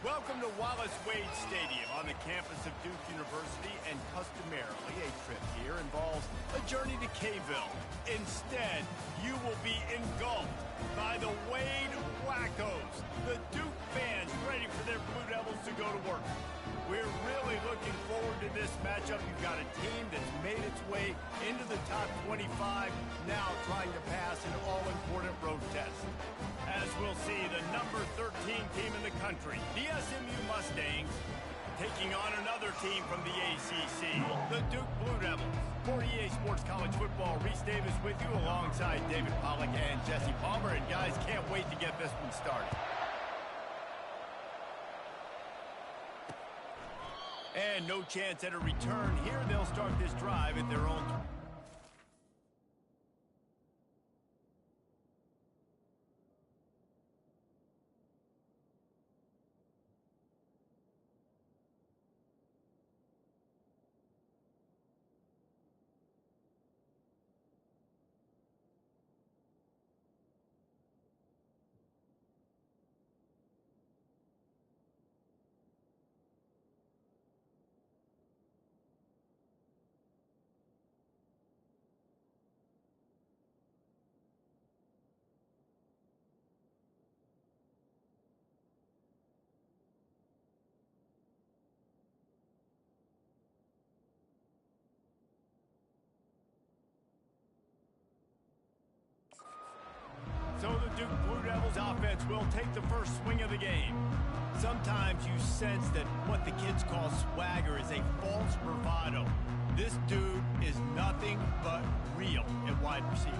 Welcome to Wallace Wade Stadium on the campus of Duke University, and customarily a trip here involves a journey to K-ville. Instead, you will be engulfed by the Wade Wackos, the Duke fans ready for their Blue Devils to go to work. We're really looking forward to this matchup. You've got a team that's made its way into the top 25, now trying to pass an all-important road test. As we'll see, the number 13 team in the country, the SMU Mustangs, taking on another team from the ACC, the Duke Blue Devils. For EA Sports College Football, Reese Davis with you alongside David Pollack and Jesse Palmer. And guys, can't wait to get this one started. And no chance at a return here. They'll start this drive at their own. So the Duke Blue Devils offense will take the first swing of the game. Sometimes you sense that what the kids call swagger is a false bravado. This dude is nothing but real at wide receiver.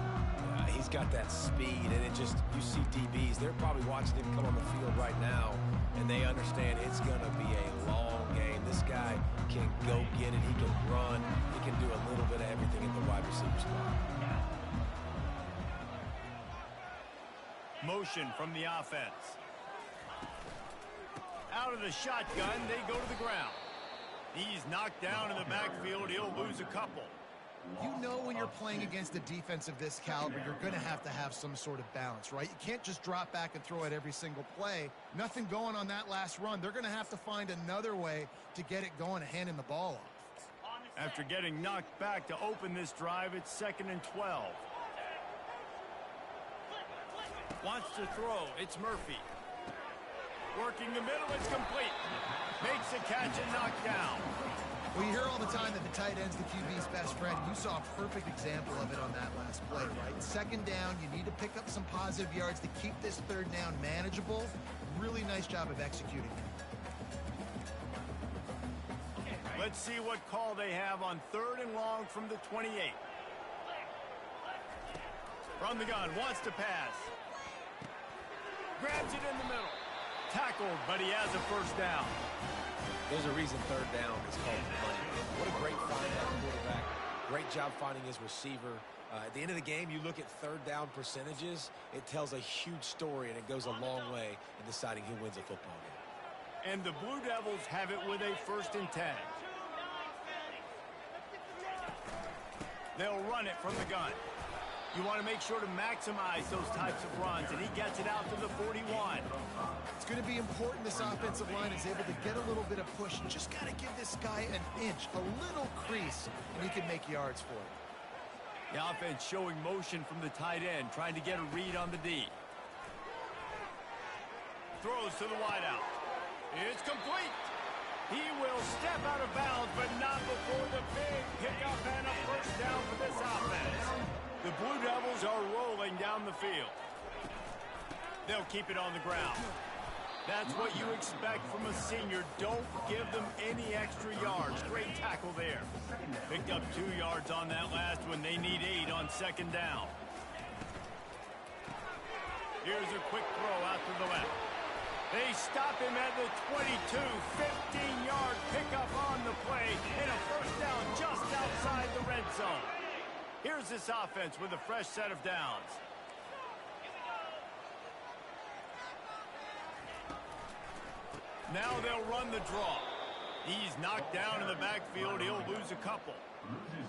He's got that speed, and you see DBs, they're probably watching him come on the field right now, and they understand it's going to be a long game. This guy can go get it, he can run, he can do a little bit of everything at the wide receiver spot. Motion from the offense. Out of the shotgun, they go to the ground. He's knocked down in the backfield. He'll lose a couple. You know when you're playing against a defense of this caliber, you're going to have some sort of balance, right? You can't just drop back and throw it every single play. Nothing going on that last run. They're going to have to find another way to get it going and handing the ball off. After getting knocked back to open this drive, it's 2nd and 12. Wants to throw. It's Murphy. Working the middle. It's complete. Makes a catch and knocked down. Well, you hear all the time that the tight end's the QB's best friend. You saw a perfect example of it on that last play, right? 2nd down, you need to pick up some positive yards to keep this 3rd down manageable. Really nice job of executing. Let's see what call they have on 3rd and long from the 28. From the gun. Wants to pass. Grabs it in the middle. Tackled, but he has a first down. There's a reason 3rd down is called the money. What a great find by the quarterback. Great job finding his receiver. At the end of the game, you look at 3rd down percentages. It tells a huge story, and it goes a long way in deciding who wins a football game. And the Blue Devils have it with a 1st and 10. They'll run it from the gun. You want to make sure to maximize those types of runs, and he gets it out to the 41. It's going to be important this offensive line is able to get a little bit of push. Just got to give this guy an inch, a little crease, and he can make yards for it. The offense showing motion from the tight end, trying to get a read on the D. Throws to the wideout. It's complete. He will step out of bounds, but not before the big pickup and a first down for this offense. The Blue Devils are rolling down the field. They'll keep it on the ground. That's what you expect from a senior. Don't give them any extra yards. Great tackle there. Picked up 2 yards on that last one. They need 8 on 2nd down. Here's a quick throw out to the left. They stop him at the 22. 15-yard pickup on the play, and a first down just outside the red zone. Here's this offense with a fresh set of downs. Now they'll run the draw. He's knocked down in the backfield. He'll lose a couple.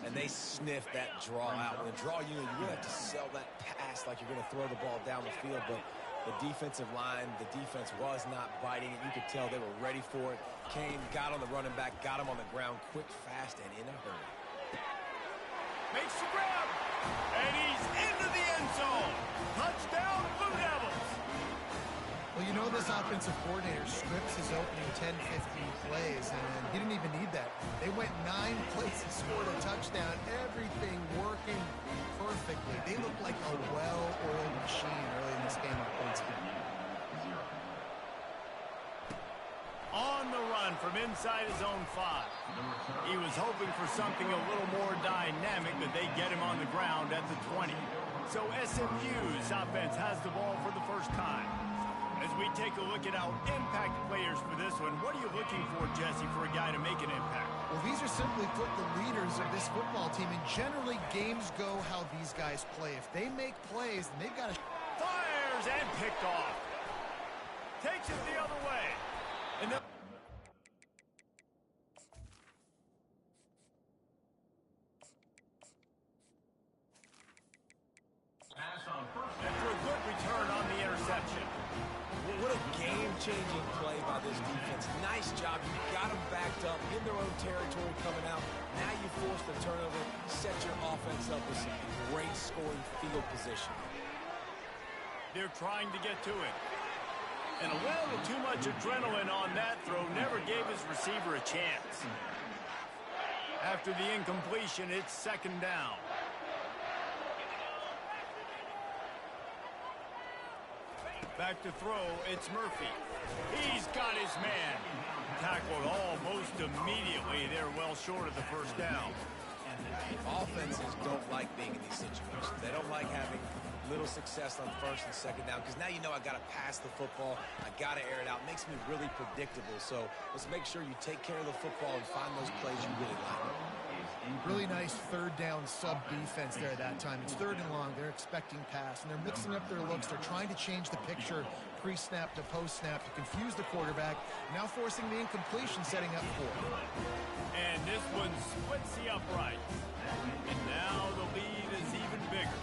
And they sniff that draw out. When a draw, you really have to sell that pass like you're going to throw the ball down the field. But The defensive line, the defense was not biting it. You could tell they were ready for it. Came, got on the running back, got him on the ground quick, fast, and in a hurry. Makes the grab, and he's into the end zone. Touchdown, Blue Devils. Well, you know this offensive coordinator scripts his opening 10, 15 plays, and he didn't even need that. They went 9 plays and scored a touchdown. Everything working perfectly. They looked like a well-oiled machine early in this game on points. On the run from inside his own 5. He was hoping for something a little more dynamic, but they get him on the ground at the 20. So SMU's offense has the ball for the first time. As we take a look at our impact players for this one, what are you looking for, Jesse, for a guy to make an impact? Well, these are simply put the leaders of this football team, and generally games go how these guys play. If they make plays, then they've got to... Fires and picked off. Takes it the other way. And then... After a good return on the interception. What a game-changing play by this defense. Nice job. You got them backed up in their own territory coming out. Now you force the turnover, set your offense up with some great scoring field position. They're trying to get to it. And a little too much adrenaline on that throw never gave his receiver a chance. After the incompletion, it's second down. Back to throw, it's Murphy. He's got his man. Tackled almost immediately. They're well short of the first down. Offenses don't like being in these situations. They don't like having little success on first and second down because now you know I got to pass the football. I got to air it out. Makes me really predictable. So let's make sure you take care of the football and find those plays you really like. Really nice third down sub defense there that time. It's third and long. They're expecting pass, and they're mixing up their looks. They're trying to change the picture pre-snap to post-snap to confuse the quarterback. Now forcing the incompletion, setting up for it. And this one splits the upright. And now the lead is even bigger.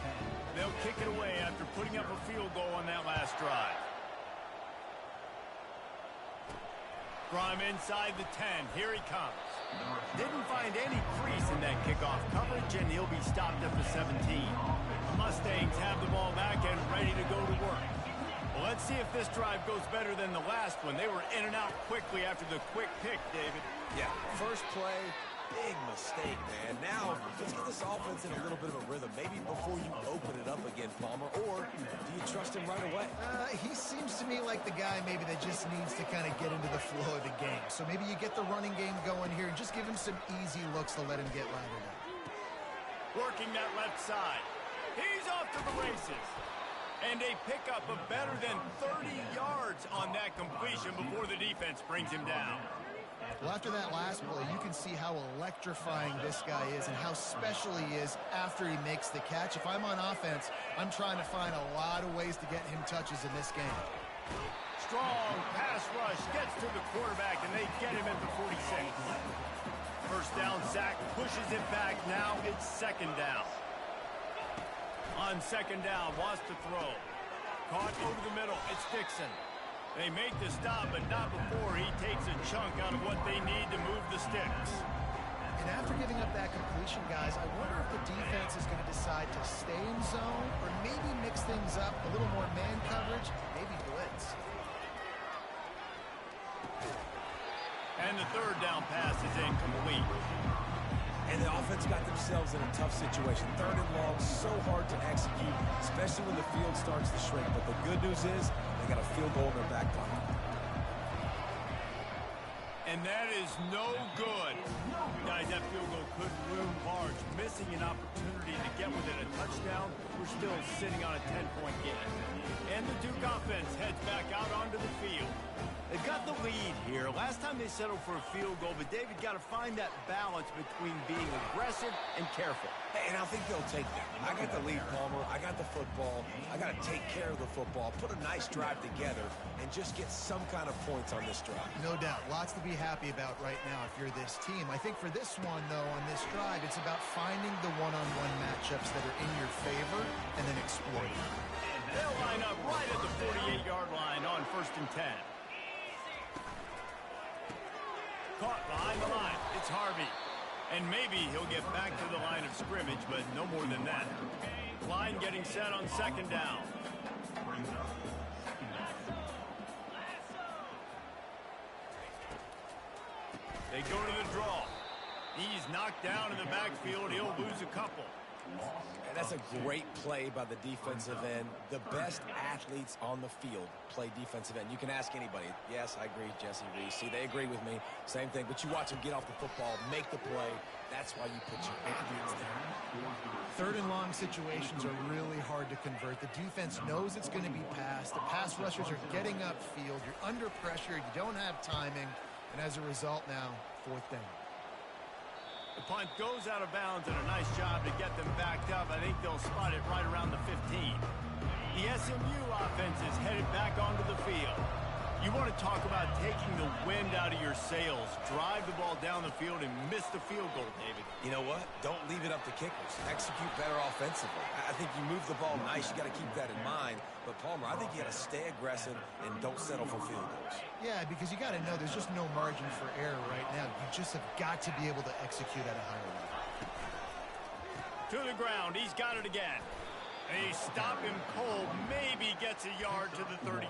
They'll kick it away after putting up a field goal on that last drive. From inside the 10, here he comes. Didn't find any crease in that kickoff coverage, and he'll be stopped at the 17. The Mustangs have the ball back and ready to go to work. Well, let's see if this drive goes better than the last one. They were in and out quickly after the quick pick, David. Yeah, first play, big mistake, man. Now, let's get this offense in a little bit of a rhythm. Maybe before you open it up again, Palmer, or do you trust him right away? He seems to me like the guy maybe that just needs to kind of get into the flow of the game. So maybe you get the running game going here and just give him some easy looks to let him get lathered up. Working that left side. He's off to the races. And a pickup of better than 30 yards on that completion before the defense brings him down. Well, after that last play, you can see how electrifying this guy is and how special he is after he makes the catch. If I'm on offense, I'm trying to find a lot of ways to get him touches in this game. Strong pass rush gets to the quarterback, and they get him at the 46. First down sack pushes it back. Now it's second down. On second down, wants to throw. Caught over the middle. It's Dixon. They make the stop, but not before he takes a chunk out of what they need to move the sticks. And after giving up that completion, guys, I wonder if the defense is going to decide to stay in zone or maybe mix things up, a little more man coverage, maybe blitz. And the third down pass is incomplete. And the offense got themselves in a tough situation. Third and long, so hard to execute, especially when the field starts to shrink. But the good news is they got a field goal in their back pocket. And that is no good. Guys, that field goal could loom large. Missing an opportunity to get within a touchdown. We're still sitting on a 10-point game. And the Duke offense heads back out onto the field. They've got the lead here. Last time they settled for a field goal, but David got to find that balance between being aggressive and careful. Hey, and I think they'll take that. I got the lead, Palmer. I got the football. I got to take care of the football, put a nice drive together, and just get some kind of points on this drive. No doubt. Lots to be happy about right now if you're this team. I think for this one, though, on this drive, it's about finding the one-on-one matchups that are in your favor and then exploiting them. They'll line up right at the 48-yard line on 1st and 10. Caught behind the line. It's Harvey. And maybe he'll get back to the line of scrimmage, but no more than that. Line getting set on 2nd down. They go to the draw. He's knocked down in the backfield. He'll lose a couple. And that's a great play by the defensive end. The best athletes on the field play defensive end. You can ask anybody. Yes, I agree, Jesse Reese. See, they agree with me. Same thing. But you watch them get off the football, make the play. That's why you put your athletes there. 3rd and long situations are really hard to convert. The defense knows it's going to be passed. The pass rushers are getting upfield. You're under pressure. You don't have timing. And as a result now, 4th down. The punt goes out of bounds, and a nice job to get them backed up. I think they'll spot it right around the 15. The SMU offense is headed back onto the field. You want to talk about taking the wind out of your sails. Drive the ball down the field and miss the field goal, David. You know what? Don't leave it up to kickers. Execute better offensively. I think you move the ball nice. You got to keep that in mind. But, Palmer, I think you got to stay aggressive and don't settle for field goals. Yeah, because you got to know there's just no margin for error right now. You just have got to be able to execute at a higher level. To the ground. He's got it again. They stop him cold. Maybe gets a yard to the 34.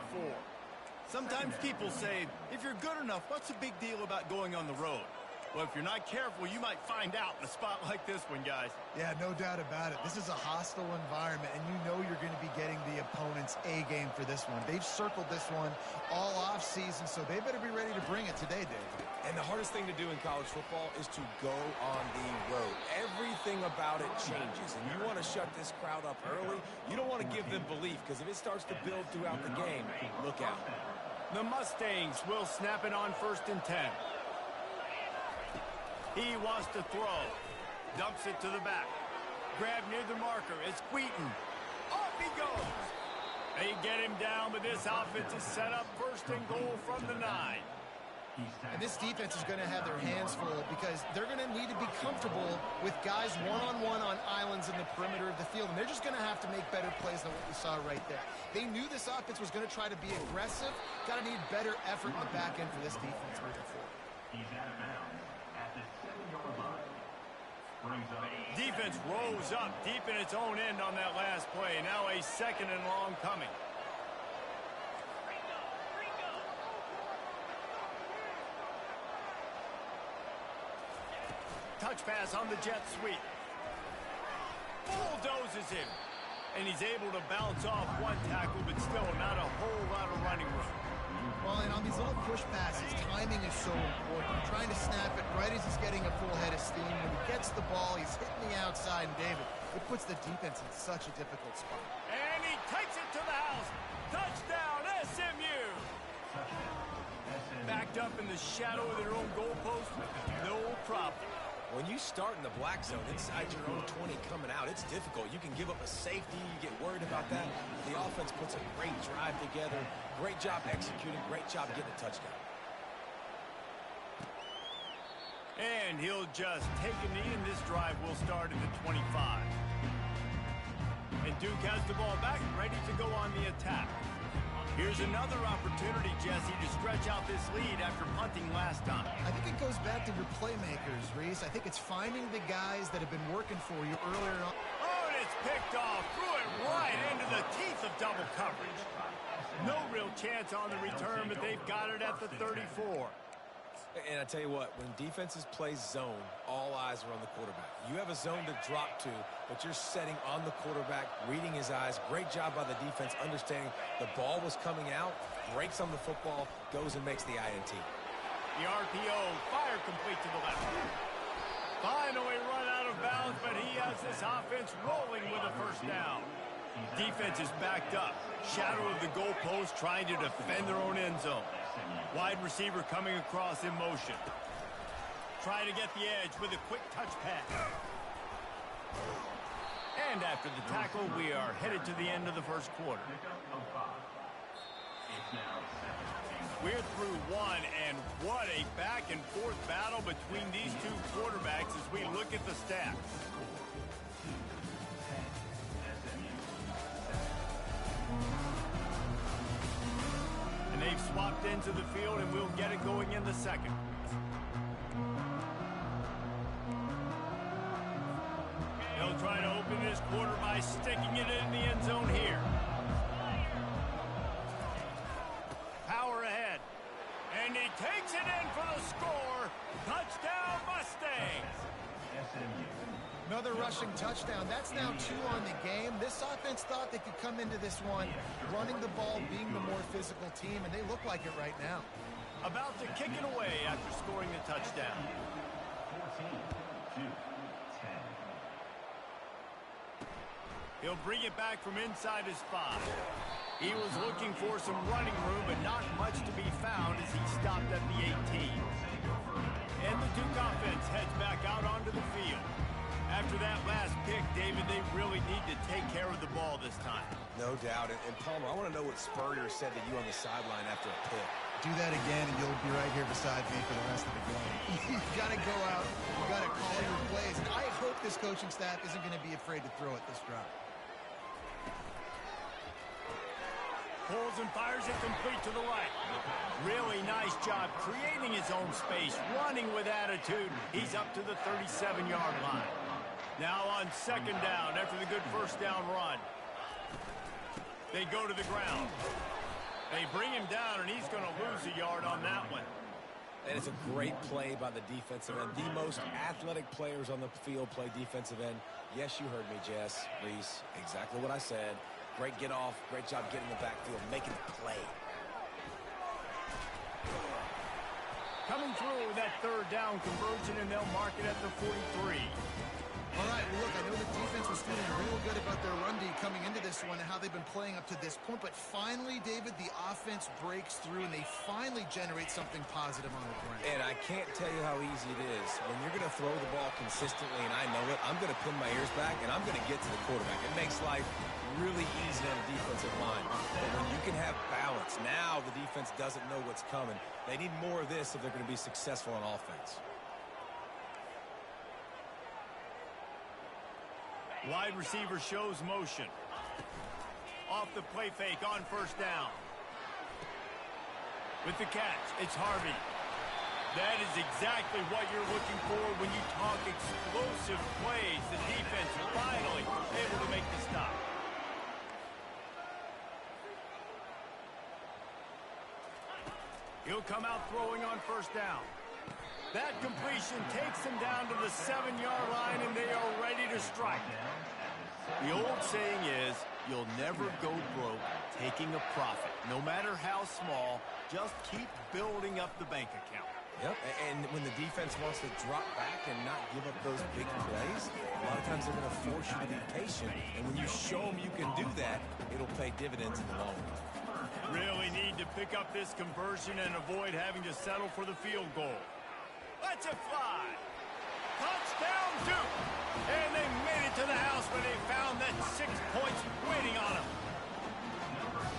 Sometimes people say, if you're good enough, what's the big deal about going on the road? Well, if you're not careful, you might find out in a spot like this one, guys. Yeah, no doubt about it. This is a hostile environment, and you know you're going to be getting the opponent's A game for this one. They've circled this one all off season, so they better be ready to bring it today, Dave. And the hardest thing to do in college football is to go on the road. Everything about it changes, and you want to shut this crowd up early. You don't want to give them belief, because if it starts to build throughout the game, look out. The Mustangs will snap it on 1st and 10. He wants to throw. Dumps it to the back. Grab near the marker. It's Wheaton. Off he goes. They get him down, but this offense is set up 1st and goal from the 9. And this defense is going to have their hands full because they're going to need to be comfortable with guys one-on-one on islands in the perimeter of the field. And they're just going to have to make better plays than what we saw right there. They knew this offense was going to try to be aggressive. Got to need better effort in the back end for this defense moving forward. He's out of bounds at the 7-yard line. Brings up. Defense rose up deep in its own end on that last play. Now a 2nd and long coming. Touch pass on the jet sweep. Bulldozes him. And he's able to bounce off one tackle, but still not a whole lot of running room. Well, and on these little push passes, timing is so important. You're trying to snap it right as he's getting a full head of steam. When he gets the ball, he's hitting the outside, and David, it puts the defense in such a difficult spot. And he takes it to the house. Touchdown, SMU. Backed up in the shadow of their own goalpost, no problem. When you start in the black zone inside your own 20 coming out, it's difficult. You can give up a safety. You get worried about that. The offense puts a great drive together. Great job executing. Great job getting a touchdown. And he'll just take a knee, and this drive will start at the 25. And Duke has the ball back, ready to go on the attack. Here's another opportunity, Jesse, to stretch out this lead after punting last time. I think it goes back to your playmakers, Reese. I think it's finding the guys that have been working for you earlier on. Oh, and it's picked off. Threw it right into the teeth of double coverage. No real chance on the return, but they've got it at the 34. And I tell you what, when defenses play zone, all eyes are on the quarterback. You have a zone to drop to, but you're setting on the quarterback, reading his eyes. Great job by the defense, understanding the ball was coming out, breaks on the football, goes and makes the INT. The RPO, fire complete to the left. Finally run out of bounds, but he has this offense rolling with a 1st down. Defense is backed up. Shadow of the goalpost, trying to defend their own end zone. Wide receiver coming across in motion. Trying to get the edge with a quick touch pass. And after the tackle, we are headed to the end of the 1st quarter. We're through one, and what a back-and-forth battle between these two quarterbacks as we look at the stats. And they've swapped into the field, and we'll get it going in the second. They'll try to open this quarter by sticking it in the end zone here. Power ahead. And he takes it in for the score. Touchdown, Mustangs. Another rushing touchdown. That's now 2 on the game. This offense thought they could come into this one running the ball, being the more physical team, and they look like it right now. About to kick it away after scoring the touchdown. 14-10. He'll bring it back from inside his 5. He was looking for some running room, but not much to be found as he stopped at the 18. And the Duke offense heads back out onto the field. After that last pick, David, they really need to take care of the ball this time. No doubt. And Palmer, I want to know what Spurrier said to you on the sideline after a pick. Do that again, and you'll be right here beside me for the rest of the game. You've got to go out. You've got to call your plays. And I hope this coaching staff isn't going to be afraid to throw it this drive. Pulls and fires it complete to the right. Really nice job creating his own space, running with attitude. He's up to the 37-yard line. Now on second down after the good first down run. They go to the ground. They bring him down, and he's going to lose a yard on that one. And it's a great play by the defensive end. The most athletic players on the field play defensive end. Yes, you heard me, Jess, Reese. Exactly what I said. Great get off. Great job getting the backfield, making the play. Coming through with that third down conversion, and they'll mark it at the 43. All right, well, look, I know the defense was feeling real good about their run D coming into this one and how they've been playing up to this point, but finally, David, the offense breaks through and they finally generate something positive on the ground. And I can't tell you how easy it is. When you're going to throw the ball consistently, and I know it, I'm going to pin my ears back, and I'm going to get to the quarterback. It makes life really easy on the defensive line. But when you can have balance, now the defense doesn't know what's coming. They need more of this if they're going to be successful on offense. Wide receiver shows motion. Off the play fake on first down. With the catch, it's Harvey. That is exactly what you're looking for when you talk explosive plays. The defense finally able to make the stop. He'll come out throwing on first down. That completion takes them down to the 7-yard line, and they are ready to strike. The old saying is, you'll never go broke taking a profit. No matter how small, just keep building up the bank account. Yep, and when the defense wants to drop back and not give up those big plays, a lot of times they're going to force you to be patient. And when you show them you can do that, it'll pay dividends in the long run. Really need to pick up this conversion and avoid having to settle for the field goal. Let's it fly. Touchdown, Duke. And they made it to the house where they found that 6 points waiting on them.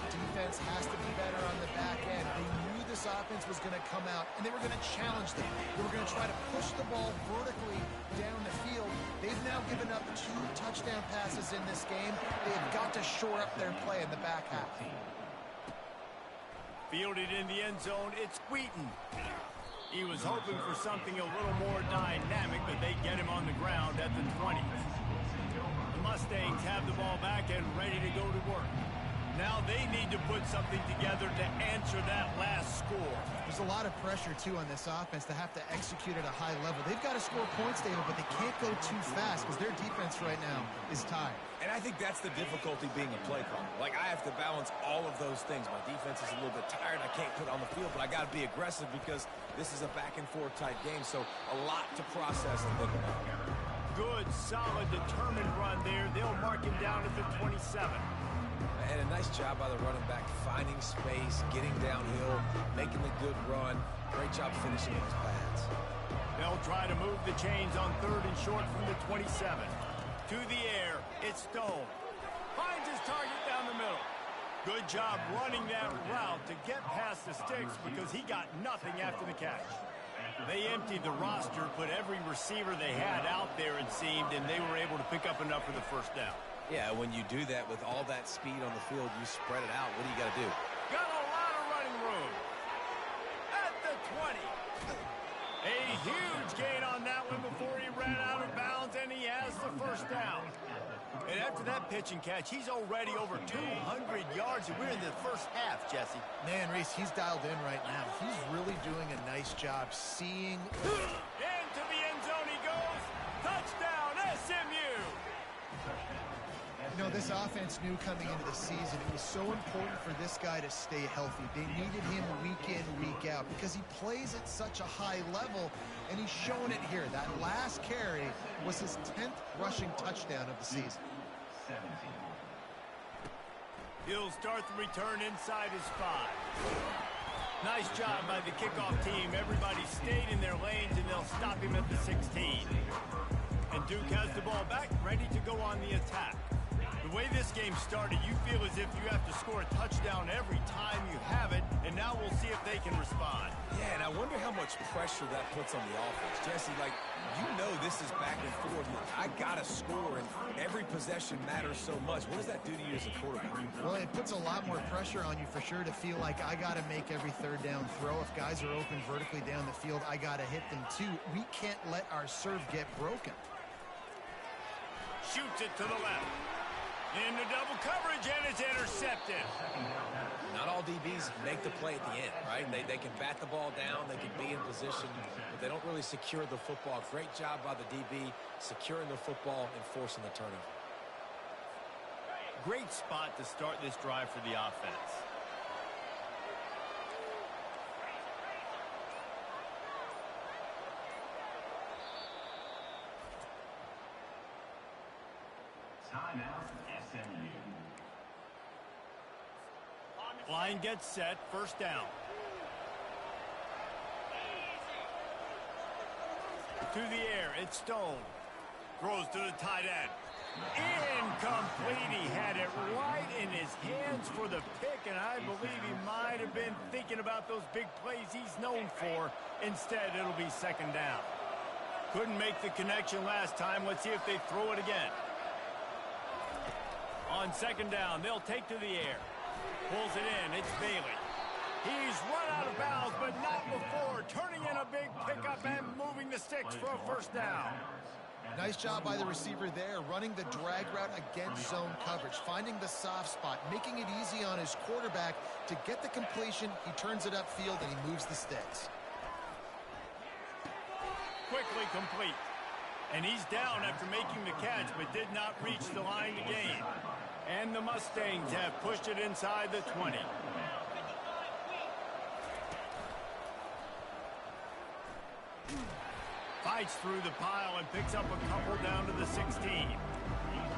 Defense has to be better on the back end. They knew this offense was going to come out, and they were going to challenge them. They were going to try to push the ball vertically down the field. They've now given up 2 touchdown passes in this game. They have got to shore up their play in the back half. Fielded in the end zone, it's Wheaton. He was hoping for something a little more dynamic, but they get him on the ground at the 20. The Mustangs have the ball back and ready to go to work. Now they need to put something together to answer that last score. There's a lot of pressure, too, on this offense to have to execute at a high level. They've got to score points, David, but they can't go too fast because their defense right now is tired. And I think that's the difficulty being a play caller. Like, I have to balance all of those things. My defense is a little bit tired. I can't put it on the field, but I got to be aggressive because this is a back-and-forth type game, so a lot to process and think about. Good, solid, determined run there. They'll mark him down at the 27. And a nice job by the running back, finding space, getting downhill, making the good run. Great job finishing those pads. They'll try to move the chains on 3rd and short from the 27. To the air, it's Stone. Finds his target down the middle. Good job running that route to get past the sticks because he got nothing after the catch. They emptied the roster, put every receiver they had out there, it seemed, and they were able to pick up enough for the first down. Yeah, when you do that with all that speed on the field, you spread it out. What do you got to do? Got a lot of running room. At the 20. A huge gain on that one before he ran out of bounds, and he has the first down. And after that pitch and catch, he's already over 200 yards, and we're in the first half, Jesse. Man, Reese, he's dialed in right now. He's really doing a nice job seeing. Into the end zone he goes. Touchdown, SMU. You know, this offense knew coming into the season it was so important for this guy to stay healthy. They needed him week in, week out because he plays at such a high level, and he's shown it here. That last carry was his 10th rushing touchdown of the season. He'll start the return inside his 5. Nice job by the kickoff team. Everybody stayed in their lanes, and they'll stop him at the 16. And Duke has the ball back, ready to go on the attack. The way this game started, you feel as if you have to score a touchdown every time you have it, and now we'll see if they can respond. Yeah, and I wonder how much pressure that puts on the offense. Jesse, like, you know this is back and forth. I got to score, and every possession matters so much. What does that do to you as a quarterback? Well, it puts a lot more pressure on you for sure to feel like I got to make every third down throw. If guys are open vertically down the field, I got to hit them too. We can't let our serve get broken. Shoots it to the left. Into double coverage, and it's intercepted. Not all DBs make the play at the end, right? They can bat the ball down, they can be in position, but they don't really secure the football. Great job by the DB securing the football and forcing the turnover. Great spot to start this drive for the offense. Timeout, SMU. Line gets set, first down. To the air, it's Stone. Throws to the tight end. Incomplete. He had it right in his hands for the pick, and I believe he might have been thinking about those big plays he's known for. Instead, it'll be second down. Couldn't make the connection last time. Let's see if they throw it again. On second down, they'll take to the air. Pulls it in. It's Bailey. He's run out of bounds, but not before. Turning in a big pickup and moving the sticks for a first down. Nice job by the receiver there, running the drag route against zone coverage, finding the soft spot, making it easy on his quarterback to get the completion. He turns it upfield, and he moves the sticks. Quickly complete. And he's down after making the catch, but did not reach the line to gain. And the Mustangs have pushed it inside the 20. Fights through the pile and picks up a couple down to the 16. You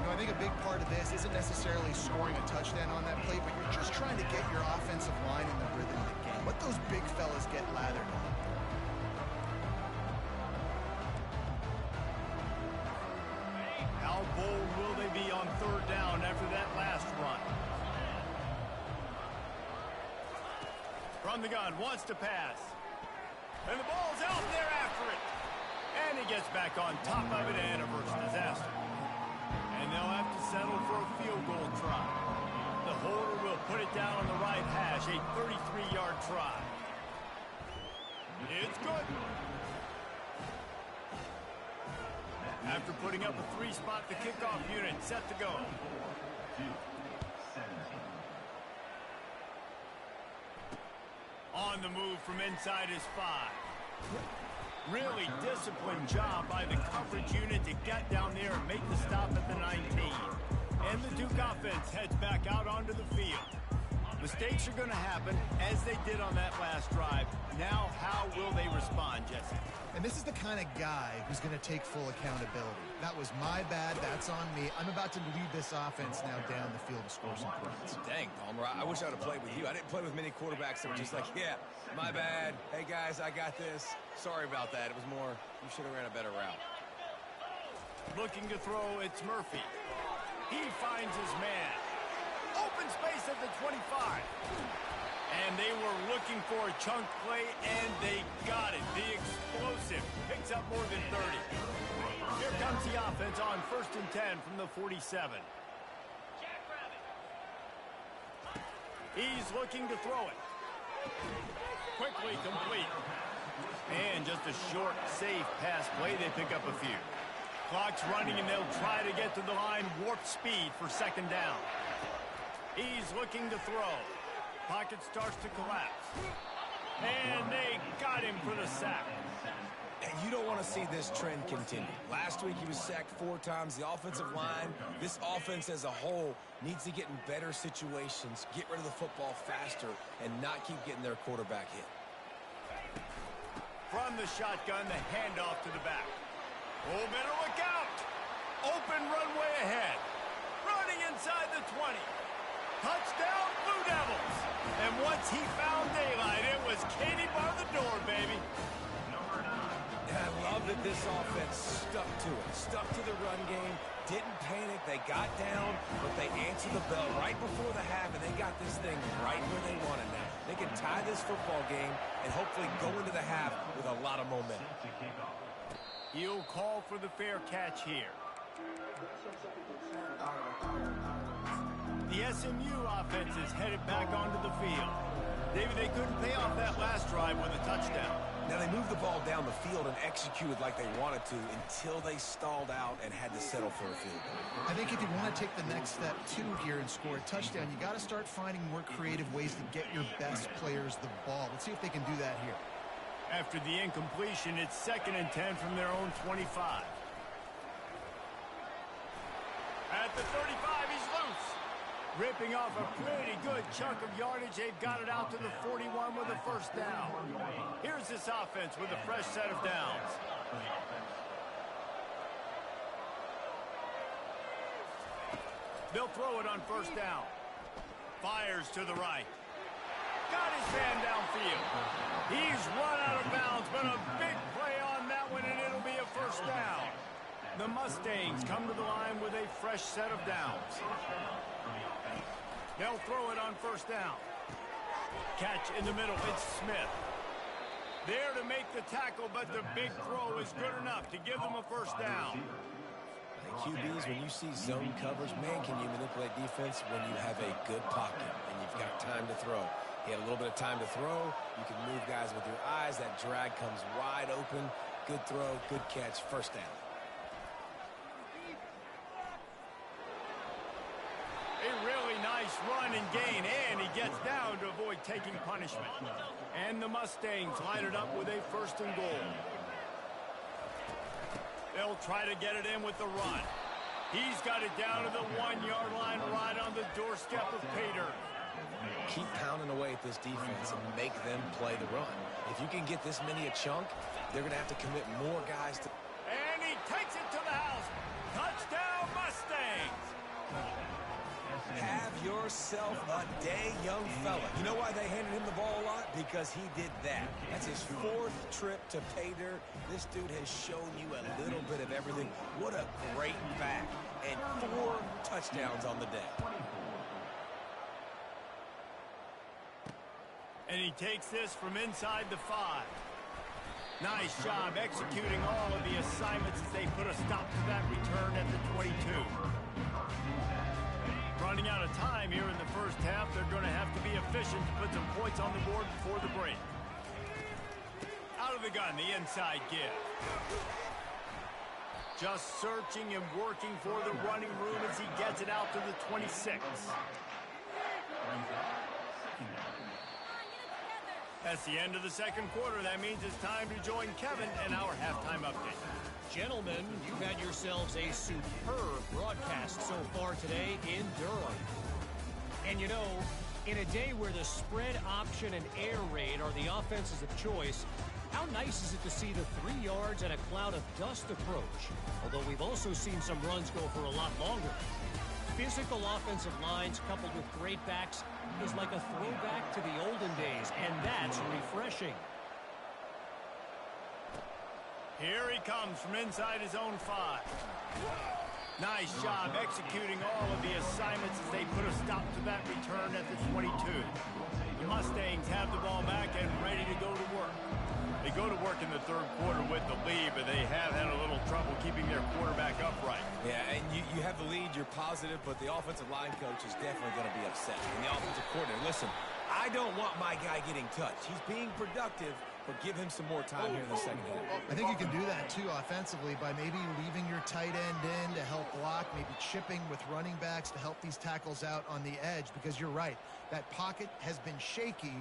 know, I think a big part of this isn't necessarily scoring a touchdown on that play, but you're just trying to get your offensive line in the rhythm of the game. Let those big fellas get lathered on. How bold will they be on third down after that last run? From the gun, wants to pass. And the ball's out there after it. And he gets back on top of it and averts disaster. And they'll have to settle for a field goal try. The holder will put it down on the right hash, a 33-yard try. It's good. After putting up a 3-spot, the kickoff unit set to go. On the move from inside his 5. Really disciplined job by the coverage unit to get down there and make the stop at the 19. And the Duke offense heads back out onto the field. Mistakes are going to happen, as they did on that last drive. Now, how will they respond, Jesse? And this is the kind of guy who's going to take full accountability. That was my bad. That's on me. I'm about to lead this offense now down the field and score some points. Dang, Palmer, I wish I would have played with you. I didn't play with many quarterbacks that were just like, yeah, my bad. Hey, guys, I got this. Sorry about that. It was more, you should have ran a better route. Looking to throw, it's Murphy. He finds his man. Open space at the 25. And they were looking for a chunk play, and they got it. The explosive picks up more than 30. Here comes the offense on 1st and 10 from the 47. He's looking to throw it. Quickly complete. And just a short, safe pass play. They pick up a few. Clock's running, and they'll try to get to the line warp speed for second down. He's looking to throw. Pocket starts to collapse. And they got him for the sack. And you don't want to see this trend continue. Last week he was sacked 4 times. The offensive line, this offense as a whole, needs to get in better situations, get rid of the football faster, and not keep getting their quarterback hit. From the shotgun, the handoff to the back. Oh, better look out. Open runway ahead. Running inside the 20. Touchdown, Blue Devils. And once he found daylight, it was Katie bar the door, baby. And I love that this offense stuck to it. Stuck to the run game. Didn't panic. They got down, but they answered the bell right before the half, and they got this thing right where they wanted now. They can tie this football game and hopefully go into the half with a lot of momentum. He'll call for the fair catch here. The SMU offense is headed back onto the field. David, they couldn't pay off that last drive with a touchdown. Now, they moved the ball down the field and executed like they wanted to until they stalled out and had to settle for a field goal. I think if you want to take the next step, too, here and score a touchdown, you got to start finding more creative ways to get your best players the ball. Let's see if they can do that here. After the incompletion, it's 2nd and 10 from their own 25. At the 35, he's loose. Ripping off a pretty good chunk of yardage. They've got it out to the 41 with a first down. Here's this offense with a fresh set of downs. They'll throw it on first down. Fires to the right. Got his man downfield. He's run out of bounds, but a big play on that one, and it'll be a first down. The Mustangs come to the line with a fresh set of downs. They'll throw it on first down. Catch in the middle. It's Smith. There to make the tackle, but the big throw is good enough to give them a first down. QBs, when you see zone coverage, man, can you manipulate defense when you have a good pocket and you've got time to throw. He had a little bit of time to throw. You can move guys with your eyes. That drag comes wide open. Good throw, good catch, first down. A really nice run and gain, and he gets down to avoid taking punishment. And the Mustangs line it up with a first and goal. They'll try to get it in with the run. He's got it down to the 1-yard line right on the doorstep of Pater. Keep pounding away at this defense and make them play the run. If you can get this many a chunk, they're going to have to commit more guys to... And he takes it to the house. Touchdown, Mustangs! Have yourself a day, young fella. You know why they handed him the ball a lot? Because he did that. That's his 4th trip to Pater. This dude has shown you a little bit of everything. What a great back. And 4 touchdowns on the day. And he takes this from inside the 5. Nice job executing all of the assignments as they put a stop to that return at the 22. Running out of time here in the first half. They're going to have to be efficient to put some points on the board before the break. Out of the gun, the inside give. Just searching and working for the running room as he gets it out to the 26. That's the end of the second quarter. That means it's time to join Kevin and our halftime update. Gentlemen, you've had yourselves a superb broadcast so far today in Durham. And you know, in a day where the spread option and air raid are the offenses of choice, how nice is it to see the 3 yards and a cloud of dust approach? Although we've also seen some runs go for a lot longer. Physical offensive lines coupled with great backs is like a throwback to the olden days, and that's refreshing. Here he comes from inside his own 5. Nice job executing all of the assignments as they put a stop to that return at the 22. The Mustangs have the ball back and ready to go to work. They go to work in the third quarter with the lead, but they have had a little trouble keeping their quarterback upright. Yeah, and you have the lead, you're positive, but the offensive line coach is definitely going to be upset. And the offensive coordinator, listen, I don't want my guy getting touched. He's being productive, but give him some more time here in the second half. I think you can do that, too, offensively, by maybe leaving your tight end in to help block, maybe chipping with running backs to help these tackles out on the edge, because you're right. That pocket has been shaky,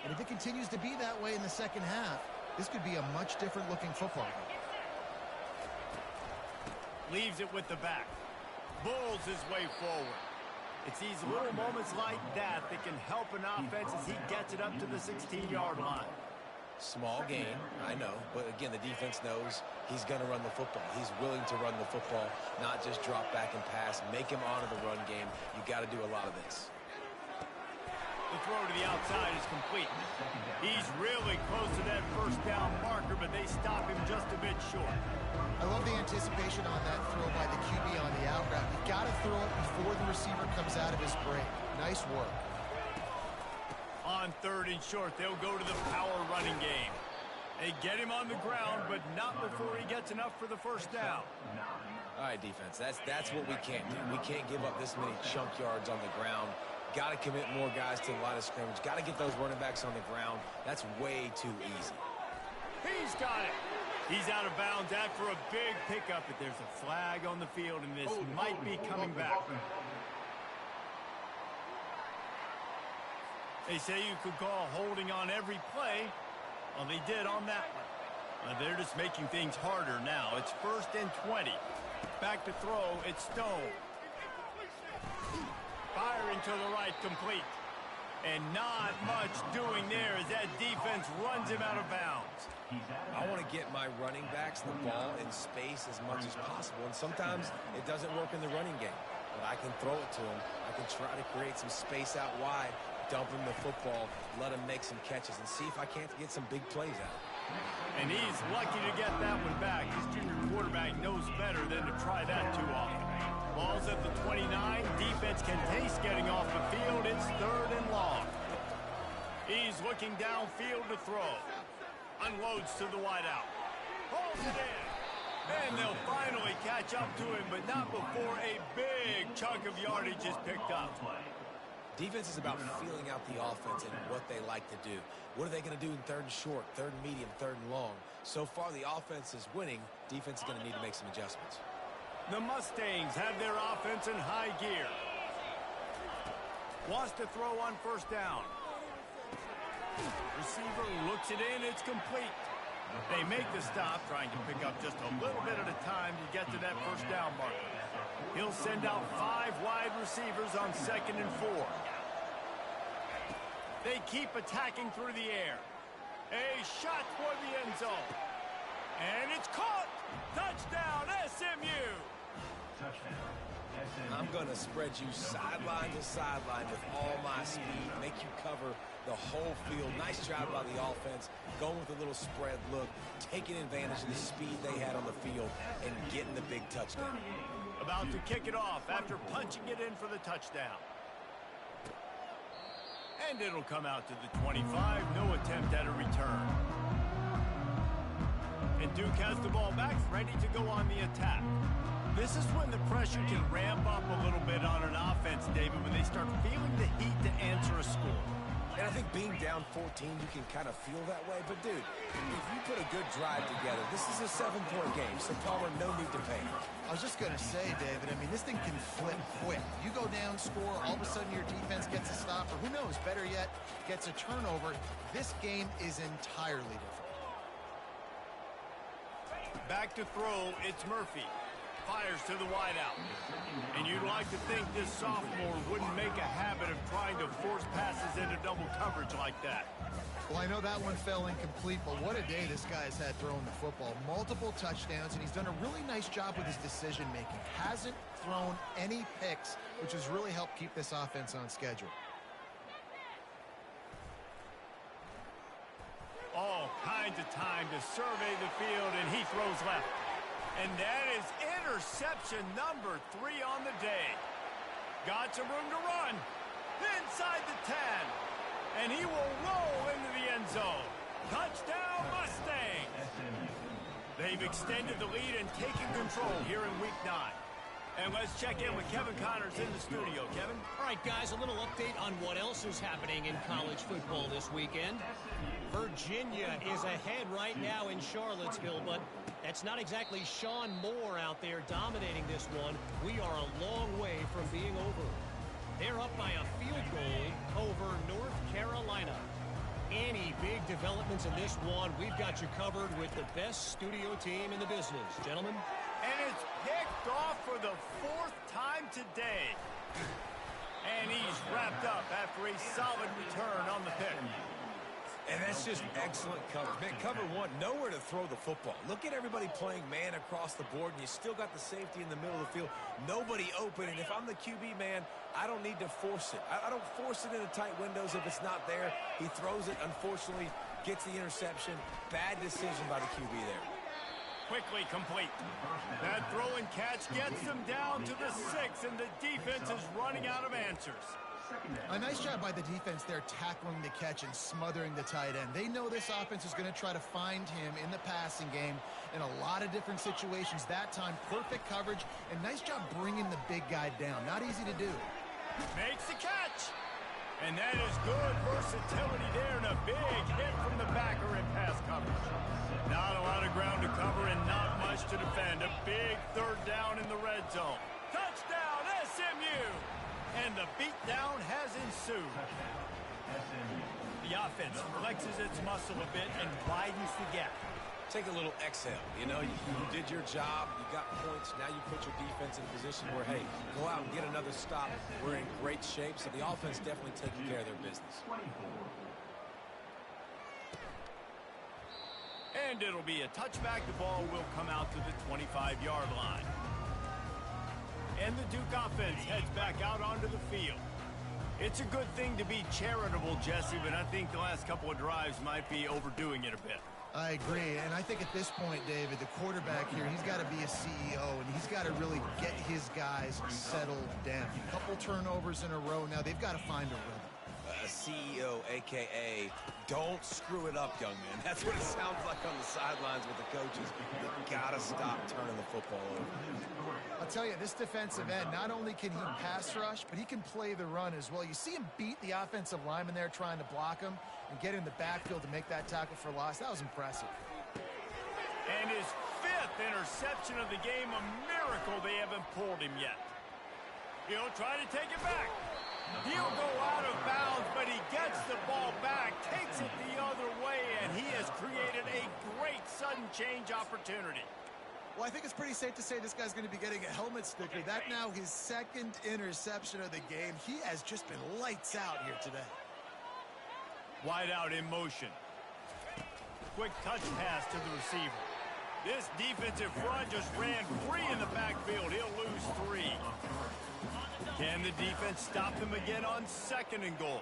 and if it continues to be that way in the second half, this could be a much different-looking football game. Leaves it with the back. Bulls his way forward. It's these little moments like that that can help an offense as he gets it up to the 16-yard line. Small game, I know, but again, the defense knows he's going to run the football. He's willing to run the football, not just drop back and pass, make him honor the run game. You got to do a lot of this. The throw to the outside is complete. He's really close to that first down marker, but they stop him just a bit short. I love the anticipation on that throw by the QB on the out route. You've got to throw it before the receiver comes out of his break. Nice work. On third and short, they'll go to the power running game. They get him on the ground, but not before he gets enough for the first down. All right, defense, that's what we can't do. We can't give up this many chunk yards on the ground. Got to commit more guys to the line of scrimmage. Got to get those running backs on the ground. That's way too easy. He's got it. He's out of bounds after a big pickup, but there's a flag on the field, and this might be coming back. They say you could call holding on every play. Well, they did on that one. They're just making things harder now. It's 1st and 20. Back to throw. It's Stone. Firing to the right, complete. And not much doing there as that defense runs him out of bounds. I want to get my running backs the ball in space as much as possible. And sometimes it doesn't work in the running game. But I can throw it to him. I can try to create some space out wide, dump him the football, let him make some catches, and see if I can't get some big plays out. And he's lucky to get that one back. His junior quarterback knows better than to try that too often. Ball's at the 29. Defense can taste getting off the field. It's 3rd and long. He's looking downfield to throw. Unloads to the wideout. Holds it in. And they'll finally catch up to him, but not before a big chunk of yardage is picked up. Defense is about feeling out the offense and what they like to do. What are they going to do in 3rd and short, 3rd and medium, 3rd and long? So far, the offense is winning. Defense is going to need to make some adjustments. The Mustangs have their offense in high gear. Wants to throw on 1st down. Receiver looks it in. It's complete. They make the stop, trying to pick up just a little bit at a time to get to that 1st down marker. He'll send out 5 wide receivers on 2nd and 4. They keep attacking through the air. A shot for the end zone. And it's caught. Touchdown, SMU. I'm going to spread you sideline to sideline with all my speed, make you cover the whole field. Nice job by the offense, going with a little spread look, taking advantage of the speed they had on the field, and getting the big touchdown. About to kick it off after punching it in for the touchdown. And it'll come out to the 25. No attempt at a return. And Duke has the ball back, ready to go on the attack. This is when the pressure can ramp up a little bit on an offense, David, when they start feeling the heat to answer a score. And I think being down 14, you can kind of feel that way. But, dude, if you put a good drive together, this is a 7-point game, so Palmer, no need to panic. I was just going to say, David, I mean, this thing can flip quick. You go down, score, all of a sudden your defense gets a stop, or who knows, better yet, gets a turnover. This game is entirely different. Back to throw, it's Murphy. Fires to the wideout. And you'd like to think this sophomore wouldn't make a habit of trying to force passes into double coverage like that. Well, I know that one fell incomplete, but what a day this guy's had throwing the football. Multiple touchdowns, and he's done a really nice job with his decision-making. Hasn't thrown any picks, which has really helped keep this offense on schedule. All kinds of time to survey the field, and he throws left. And that is interception number 3 on the day. Got some room to run. Inside the 10. And he will roll into the end zone. Touchdown, Mustang! they've extended the lead and taken control here in Week 9. And let's check in with Kevin Connors in the studio. Kevin? All right, guys, a little update on what else is happening in college football this weekend. Virginia is ahead right now in Charlottesville, but that's not exactly Sean Moore out there dominating this one. We are a long way from being over. They're up by a field goal over North Carolina. Any big developments in this one, we've got you covered with the best studio team in the business. Gentlemen? And it's picked off for the 4th time today. And he's wrapped up after a solid return on the pick. And that's just excellent coverage. Man, cover one, nowhere to throw the football. Look at everybody playing man across the board, and you still got the safety in the middle of the field. Nobody open, and if I'm the QB, man, I don't need to force it. I don't force it into tight windows if it's not there. He throws it, unfortunately, gets the interception. Bad decision by the QB there. Quickly complete. That throw and catch gets them down to the 6, and the defense is running out of answers. A nice job by the defense there tackling the catch and smothering the tight end. They know this offense is going to try to find him in the passing game in a lot of different situations. That time, perfect coverage, and nice job bringing the big guy down. Not easy to do. Makes the catch. And that is good versatility there, and a big hit from the backer in pass coverage. Not a lot of ground to cover and not much to defend. A big 3rd down in the red zone. Touchdown, SMU! And the beatdown has ensued. The offense flexes its muscle a bit and widens the gap. Take a little exhale. You know, you did your job. You got points. Now you put your defense in a position where, hey, go out and get another stop. We're in great shape, so the offense definitely taking care of their business. And it'll be a touchback. The ball will come out to the 25-yard line. And the Duke offense heads back out onto the field. It's a good thing to be charitable, Jesse, but I think the last couple of drives might be overdoing it a bit. I agree, and I think at this point, David, the quarterback here, he's got to be a CEO, and he's got to really get his guys settled down. A couple turnovers in a row now. They've got to find a rhythm. A CEO, a.k.a. don't screw it up, young man. That's what it sounds like on the sidelines with the coaches. You got to stop turning the football over. I'll tell you, this defensive end, not only can he pass rush, but he can play the run as well. You see him beat the offensive lineman there trying to block him and get in the backfield to make that tackle for loss. That was impressive. And his 5th interception of the game, a miracle they haven't pulled him yet. He'll try to take it back. He'll go out of bounds, but he gets the ball back, takes it the other way, and he has created a great sudden change opportunity. Well, I think it's pretty safe to say this guy's going to be getting a helmet sticker. That now his 2nd interception of the game. He has just been lights out here today. Wide out in motion. Quick touch pass to the receiver. This defensive front just ran free in the backfield. He'll lose 3. Can the defense stop them again on 2nd and goal?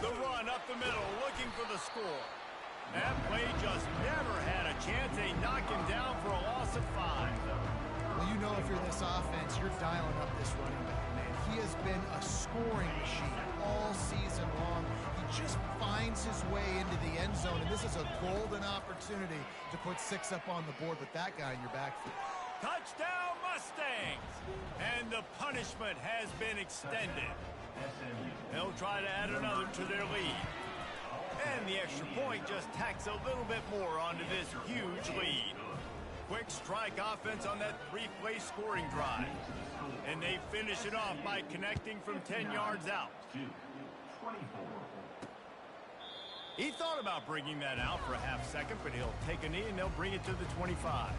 The run up the middle, looking for the score. That play just never had a chance. They knock him down for a loss of 5. Well, you know if you're this offense, you're dialing up this running back, man. He has been a scoring machine all season long. He just finds his way into the end zone, and this is a golden opportunity to put 6 up on the board with that guy in your backfield. Touchdown, Mustangs! And the punishment has been extended. They'll try to add another to their lead. And the extra point just tacks a little bit more onto this huge lead. Quick strike offense on that 3-play scoring drive. And they finish it off by connecting from 10 yards out. He thought about bringing that out for a half-second, but he'll take a knee and they'll bring it to the 25.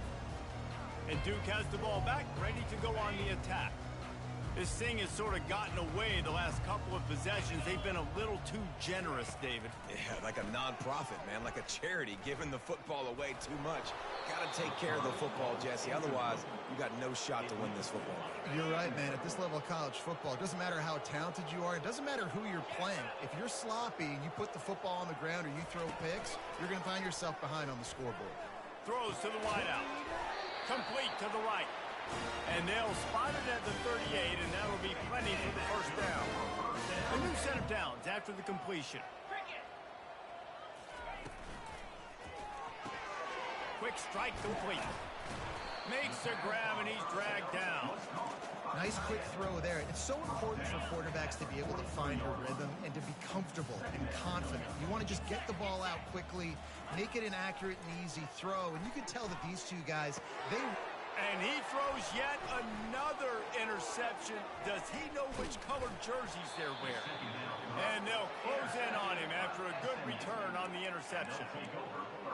And Duke has the ball back, ready to go on the attack. This thing has sort of gotten away the last couple of possessions. They've been a little too generous, David. Yeah, like a non-profit, man, like a charity, giving the football away too much. Got to take care of the football, Jesse. Otherwise, you got no shot to win this football game. You're right, man. At this level of college football, it doesn't matter how talented you are. It doesn't matter who you're playing. If you're sloppy and you put the football on the ground or you throw picks, you're going to find yourself behind on the scoreboard. Throws to the wideout. Complete to the right. And they'll spot it at the 38, and that'll be plenty for the first down. A new set of downs after the completion. quick strike complete. Makes the grab, and he's dragged down. Nice quick throw there. It's so important for quarterbacks to be able to find a rhythm and to be comfortable and confident. You want to just get the ball out quickly, make it an accurate and easy throw. And you can tell that these two guys, And he throws yet another interception. Does he know which colored jerseys they're wearing? And they'll close in on him after a good return on the interception.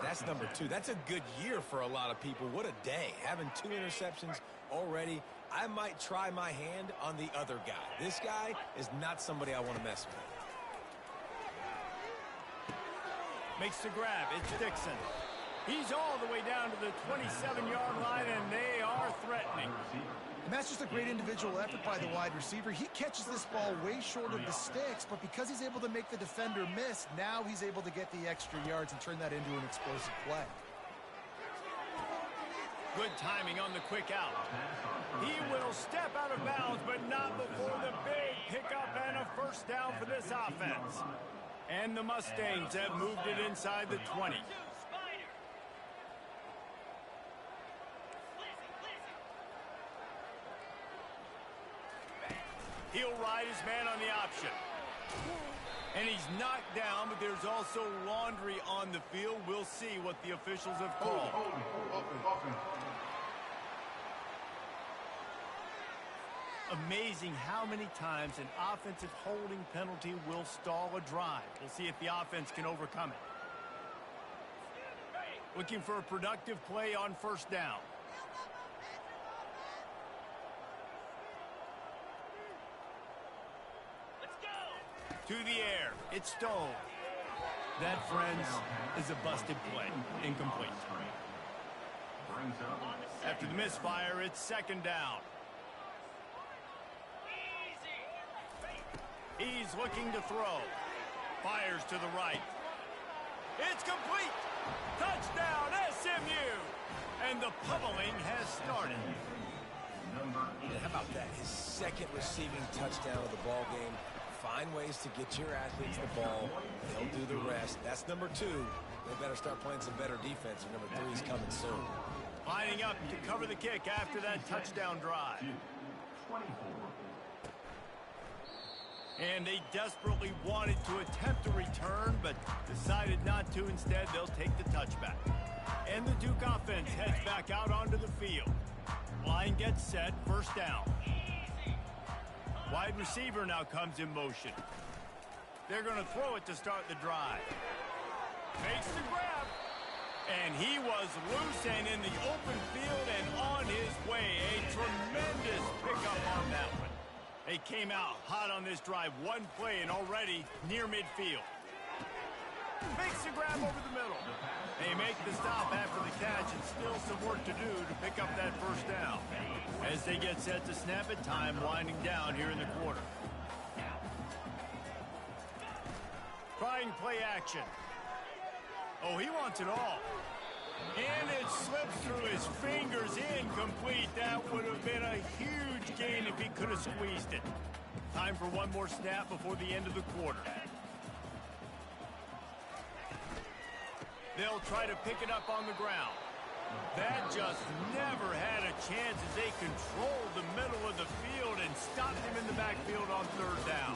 That's number 2. That's a good year for a lot of people. What a day. Having 2 interceptions already. I might try my hand on the other guy. This guy is not somebody I want to mess with. Makes the grab. It's Dixon. He's all the way down to the 27-yard line, and they are threatening. And that's just a great individual effort by the wide receiver. He catches this ball way short of the sticks, but because he's able to make the defender miss, now he's able to get the extra yards and turn that into an explosive play. Good timing on the quick out. He will step out of bounds, but not before the big pickup and a first down for this offense. And the Mustangs have moved it inside the 20. He'll ride his man on the option. And he's knocked down, but there's also laundry on the field. We'll see what the officials have called. Amazing how many times an offensive holding penalty will stall a drive. We'll see if the offense can overcome it. Looking for a productive play on first down. To the air. It's Stone. That, friends, is a busted play. Incomplete. After the misfire, it's second down. He's looking to throw. Fires to the right. It's complete. Touchdown, SMU. And the pummeling has started. And how about that? His second receiving touchdown of the ball game. Find ways to get your athletes the ball. They'll do the rest. That's number 2. They better start playing some better defense. And number 3 is coming soon. Lining up to cover the kick after that touchdown drive. And they desperately wanted to attempt a return, but decided not to. Instead, they'll take the touchback. And the Duke offense heads back out onto the field. Line gets set, first down. Wide receiver now comes in motion. They're going to throw it to start the drive. Makes the grab. And he was loose and in the open field and on his way. A tremendous pickup on that one. They came out hot on this drive. One play and already near midfield. Makes the grab over the middle. They make the stop after the catch and still some work to do to pick up that first down. As they get set to snap it, time winding down here in the quarter. Trying play action. Oh, he wants it all. And it slips through his fingers, incomplete. That would have been a huge gain if he could have squeezed it. Time for one more snap before the end of the quarter. They'll try to pick it up on the ground. That just never had a chance as they controlled the middle of the field and stopped him in the backfield on third down.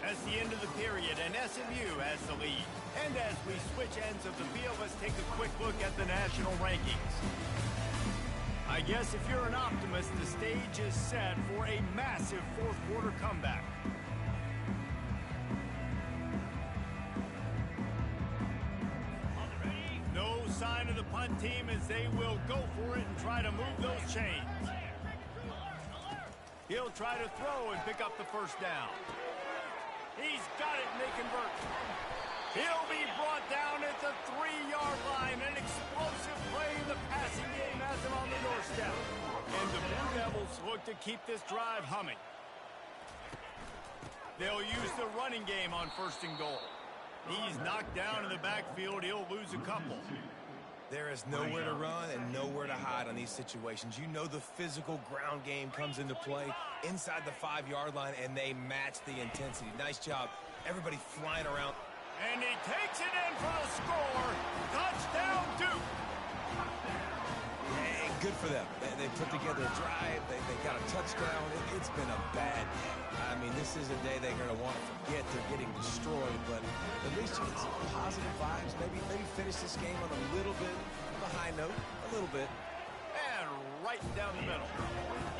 That's the end of the period, and SMU has the lead. And as we switch ends of the field, let's take a quick look at the national rankings. I guess if you're an optimist, the stage is set for a massive fourth quarter comeback. No sign of the punt team as they will go for it and try to move those chains. He'll try to throw and pick up the first down. He's got it, and they convert. He'll be brought down at the 3-yard line. An explosive play in the passing game has him on the doorstep. And the Blue Devils look to keep this drive humming. They'll use the running game on first and goal. He's knocked down in the backfield. He'll lose a couple. There is nowhere to run and nowhere to hide on these situations. You know the physical ground game comes into play inside the 5-yard line, and they match the intensity. Nice job. Everybody flying around. And he takes it in for the score. Touchdown, Duke. And good for them. They put together a drive. They got a touchdown. It's been a bad day. I mean, this is a day they're going to want to forget. They're getting destroyed, but at least you get some positive vibes. Maybe finish this game on a little bit of a high note, a little bit. And right down the middle.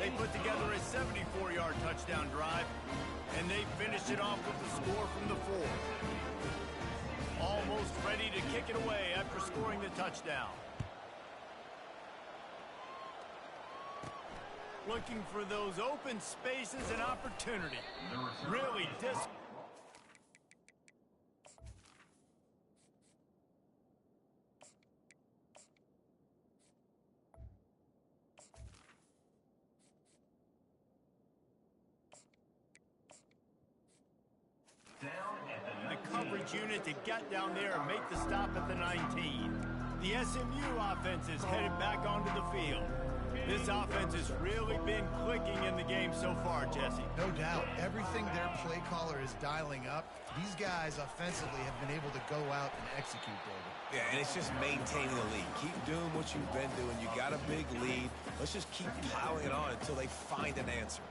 They put together a 74-yard touchdown drive, and they finished it off with the score from the 4. Almost ready to kick it away after scoring the touchdown. Looking for those open spaces and opportunity. Really the coverage unit to get down there and make the stop at the 19. The SMU offense is headed back onto the field. This offense has really been clicking in the game so far, Jesse. No doubt. Everything their play caller is dialing up, these guys offensively have been able to go out and execute, David. Yeah, and it's just maintaining the lead. Keep doing what you've been doing. You got a big lead. Let's just keep piling it on until they find an answer.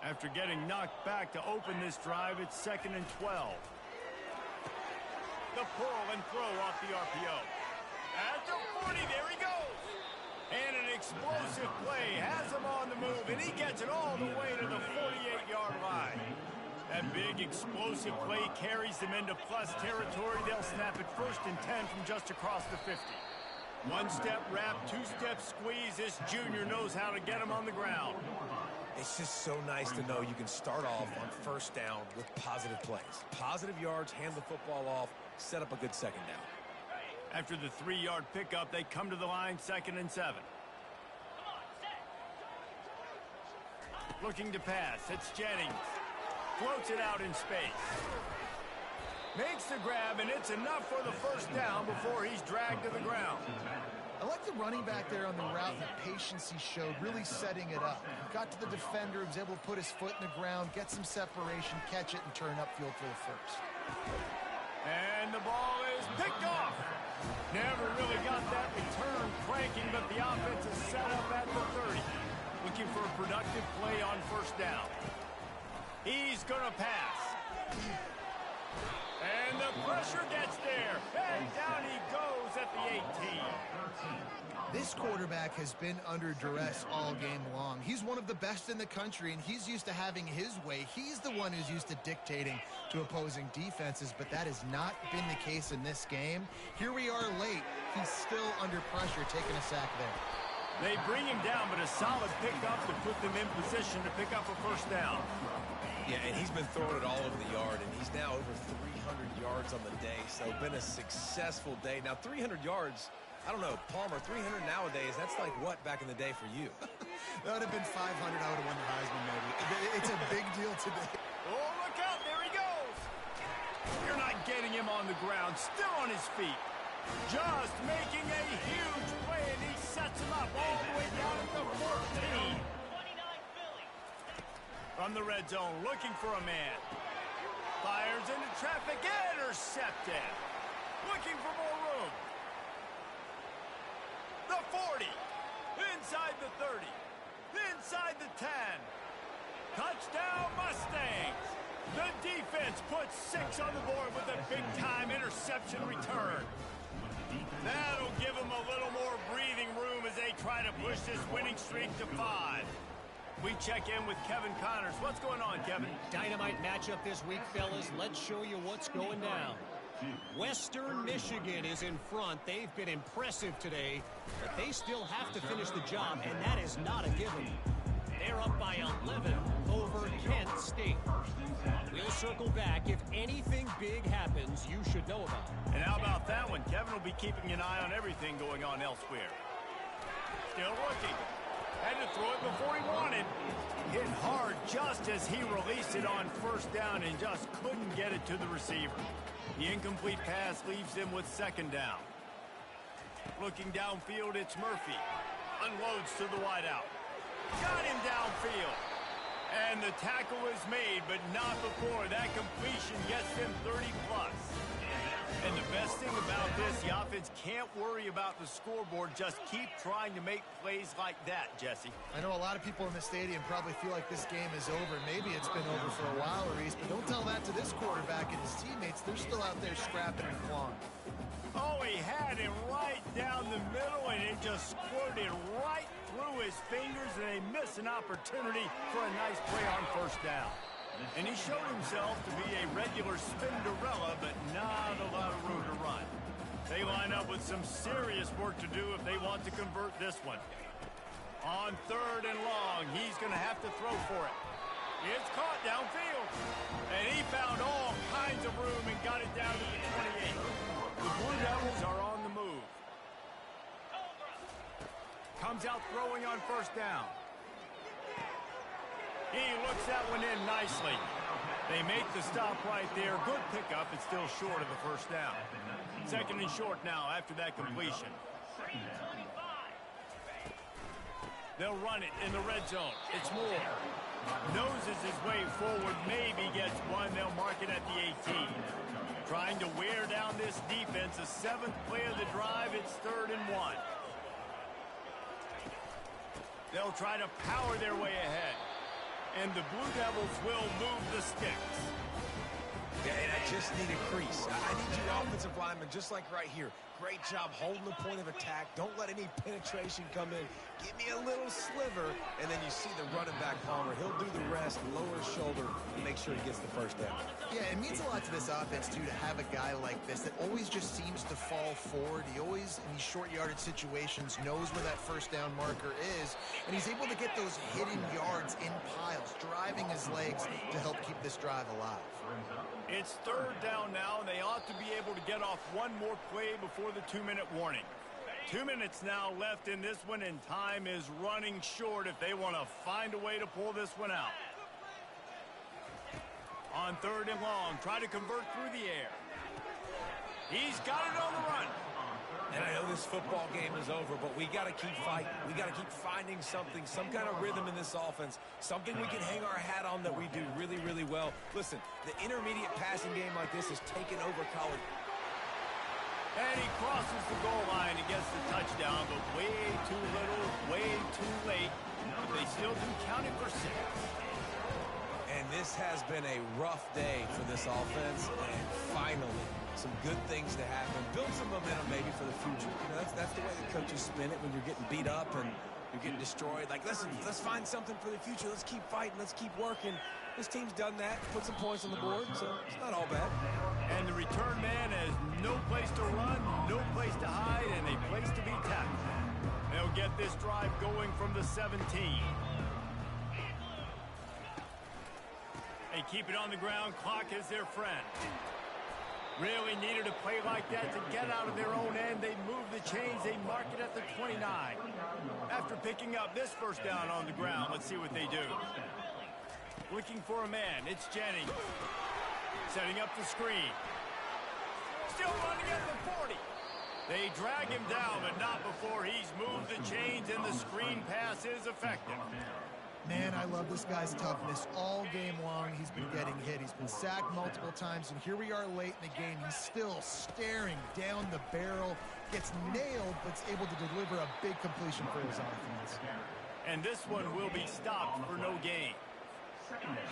After getting knocked back to open this drive, it's 2nd and 12. The pull and throw off the RPO. At the 40, there he goes. And an explosive play has him on the move, and he gets it all the way to the 48-yard line. That big explosive play carries them into plus territory. They'll snap it 1st and 10 from just across the 50. One-step wrap, two-step squeeze. This junior knows how to get him on the ground. It's just so nice to know you can start off on 1st down with positive plays. Positive yards, hand the football off, set up a good 2nd down. After the 3-yard pickup, they come to the line 2nd and 7. Looking to pass, it's Jennings. Floats it out in space. Makes the grab, and it's enough for the 1st down before he's dragged to the ground. I like the running back there on the route and the patience he showed, really setting it up. Got to the defender, was able to put his foot in the ground, get some separation, catch it, and turn upfield for the 1st. And the ball is picked off. Never really got that return cranking, but the offense is set up at the 30. Looking for a productive play on 1st down. He's going to pass. And the pressure gets there. And down he goes at the 18. This quarterback has been under duress all game long. He's one of the best in the country, and he's used to having his way. He's the one who's used to dictating to opposing defenses, but that has not been the case in this game. Here we are late. He's still under pressure, taking a sack there. They bring him down, but a solid pickup to put them in position to pick up a 1st down. Yeah, and he's been throwing it all over the yard, and he's now over 300 yards on the day, so been a successful day. Now, 300 yards, I don't know, Palmer, 300 nowadays, that's like what back in the day for you? That would have been 500, I would have won the Heisman, maybe. It's a big deal today. Oh, look out, there he goes. You're not getting him on the ground, still on his feet. Just making a huge play, and he sets him up all the way down at the 14. From the red zone, looking for a man. Fires into traffic, intercepted. Looking for more room. The 40. Inside the 30. Inside the 10. Touchdown, Mustangs. The defense puts 6 on the board with a big-time interception return. That'll give them a little more breathing room as they try to push this winning streak to 5. We check in with Kevin Connors. What's going on, Kevin? Dynamite matchup this week, fellas. Let's show you what's going down. Western Michigan is in front. They've been impressive today, but they still have to finish the job, and that is not a given. They're up by 11 over Kent State. We'll circle back. If anything big happens, you should know about it. And how about that one? Kevin will be keeping an eye on everything going on elsewhere. Still looking. Had to throw it before he wanted. Hit hard just as he released it on 1st down and just couldn't get it to the receiver. The incomplete pass leaves him with 2nd down. Looking downfield, it's Murphy. Unloads to the wideout. Got him downfield. And the tackle is made, but not before that completion gets them 30+. And the best thing about this, the offense defense can't worry about the scoreboard. Just keep trying to make plays like that, Jesse. I know a lot of people in the stadium probably feel like this game is over. Maybe it's been over for a while, Reese, but don't tell that to this quarterback and his teammates. They're still out there scrapping and clawing. Oh, he had it right down the middle, and it just squirted right through his fingers, and they missed an opportunity for a nice play on first down. And he showed himself to be a regular Spinderella, but not a lot of room to run. They line up with some serious work to do if they want to convert this one. On 3rd and long, he's going to have to throw for it. It's caught downfield. And he found all kinds of room and got it down to the 28. The Blue Devils are on the move. Comes out throwing on first down. He looks that one in nicely. They make the stop right there. Good pickup. It's still short of the first down. 2nd and short now after that completion. They'll run it in the red zone. It's Moore. Noses his way forward. Maybe gets one. They'll mark it at the 18. Trying to wear down this defense. The 7th play of the drive. It's 3rd and 1. They'll try to power their way ahead. And the Blue Devils will move the sticks. Yeah, and I just need a crease. I need you offensive linemen just like right here. Great job holding the point of attack. Don't let any penetration come in. Give me a little sliver, and then you see the running back Palmer. He'll do the rest, lower his shoulder, and make sure he gets the first down. Yeah, it means a lot to this offense, too, to have a guy like this that always just seems to fall forward. He always, in these short yardage situations, knows where that first down marker is, and he's able to get those hidden yards in piles, driving his legs to help keep this drive alive. It's 3rd down now, and they ought to be able to get off one more play before the 2-minute warning. 2 minutes now left in this one, and time is running short if they want to find a way to pull this one out. On 3rd and long, try to convert through the air. He's got it on the run. And I know this football game is over, but we got to keep fighting. We got to keep finding something, some kind of rhythm in this offense, something we can hang our hat on that we do really, really well. Listen, the intermediate passing game like this is taking over college. And he crosses the goal line and gets the touchdown, but way too little, way too late. But they still do count it for 6. And this has been a rough day for this offense, and finally, some good things to happen. Build some momentum maybe for the future. You know, that's the way the coaches spin it when you're getting beat up and you're getting destroyed. Like, listen, let's find something for the future. Let's keep fighting. Let's keep working. This team's done that, put some points on the board, so it's not all bad. And the return man has no place to run, no place to hide, and a place to be tackled. They'll get this drive going from the 17. They keep it on the ground. Clock is their friend. Really needed a play like that to get out of their own end. They move the chains. They mark it at the 29. After picking up this first down on the ground, let's see what they do. Looking for a man. It's Jennings. Setting up the screen. Still running at the 40. They drag him down, but not before he's moved the chains, and the screen pass is effective. Man, I love this guy's toughness. All game long, he's been getting hit. He's been sacked multiple times, and here we are late in the game. He's still staring down the barrel, gets nailed, but is able to deliver a big completion for his offense. And this one will be stopped for no gain.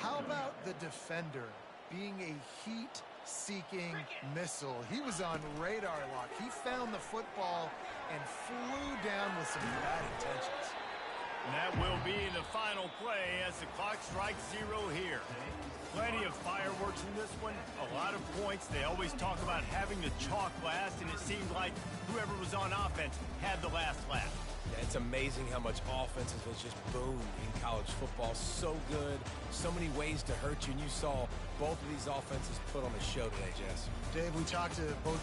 How about the defender being a heat-seeking missile? He was on radar lock. He found the football and flew down with some bad intentions. And that will be the final play as the clock strikes 0 here. Plenty of fireworks in this one, a lot of points. They always talk about having the chalk last, and it seemed like whoever was on offense had the last laugh. Yeah, it's amazing how much offenses has just boomed in college football. So good, so many ways to hurt you, and you saw both of these offenses put on the show today, Jess. Dave, we talked to both